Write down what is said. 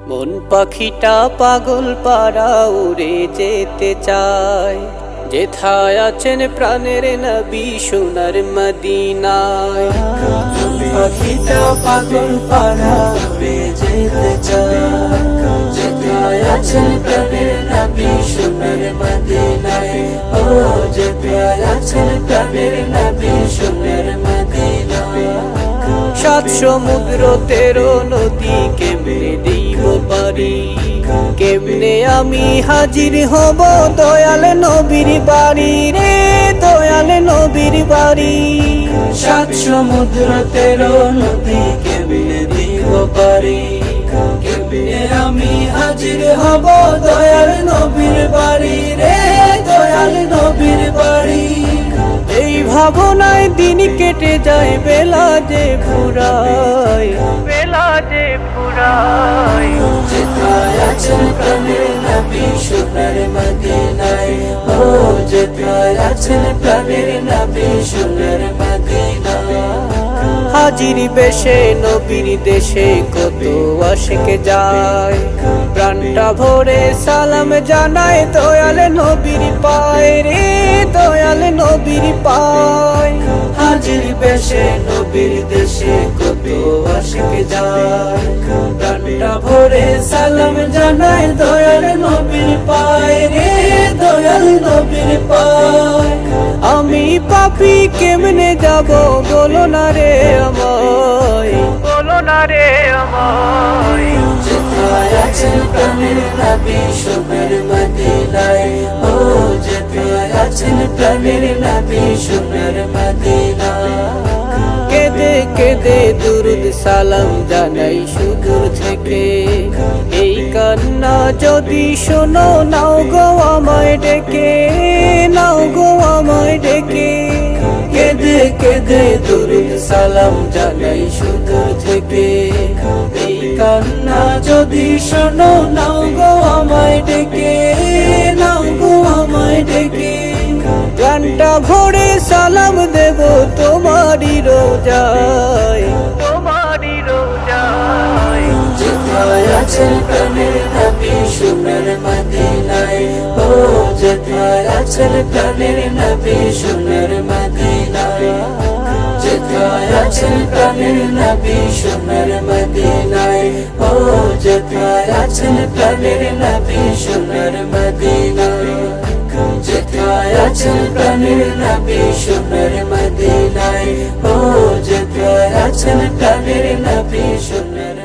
মন পাখিটা পাগল পারা উড়ে যেতে চায়, যেথায় আছেন প্রাণের নবী সোনার মদিনায়। পাখিটা পাগল পারা উড়ে যেতে চায়, যেথায় আছেন প্রাণের নবী সোনার মদিনায়। ও যেথায় আছেন প্রাণের নবী সোনার মদিনায়। সাত সমুদ্র 13 নদী কেমনে দিব পারি, কেমনে আমি হাজির হব দয়াল নবীর বাড়ি রে, দয়াল নবীর বাড়ি। সাত সমুদ্র 13 নদী কেমনে দিব পারি, কেমনে আমি হাজির হব দয়াল নবীর বাড়ি রে, দয়াল নবীর বাড়ি। এই ভাবনায় দিন কেটে যায়, বেলা যে ফুরায়, বেলা যে ফুরায়। যেথায় আছেন প্রাণের নবী সোনার মদিনায়। ও যেথায় আছেন প্রাণের নবী সোনার মদিনায়। হাজির বেশে নবীর দেশে কত আশিক যায়, প্রাণটা ভরে সালাম জানায় দয়াল নবীর পায় রে, দয়াল নবীর পায়। হাজির বেশে নবীর দেশে কত আশিক যায়, প্রাণটা ভরে সালাম জানায় দয়াল নবীর পায় রে, দয়াল নবীর পায়। আমি পাপী কেমনে যাব বলো না রে আমায়, বলো না রে আমায়। যেথায় আছেন প্রাণের নবী সোনার মদিনায়। ও যেথায় আছেন প্রাণের নবী সোনার মদিনায়। কেঁদে কেঁদে দুরুদ সালাম জানাই সুদূর থেকে, এই কান্না যদি শোনো নাও গো আমায় ডেকে, নাও গো আমায় ডেকে। কেঁদে কেঁদে দুরুদ সালাম জানাই সুদূর থেকে, এই কান্না যদি শোনো নাও গো আমায় ডেকে, নাও গো আমায় ডেকে। গানটা ভরে সালাম দেব তোমারই রোজায়, তোমারই রোজায়। যেথায় আছেন প্রাণের নবী সোনার মদিনায়। ও যেথায় আছেন প্রাণের নবী সোনার মদিনায়। যেথায় আছেন প্রাণের নবী সোনার মদিনায়। ও যেথায় আছেন প্রাণের নবী সোনার মদিনায়। যেথায় আছেন প্রাণের নবী সোনার মদিনায়। ও যেথায় আছেন প্রাণের নবী সোনার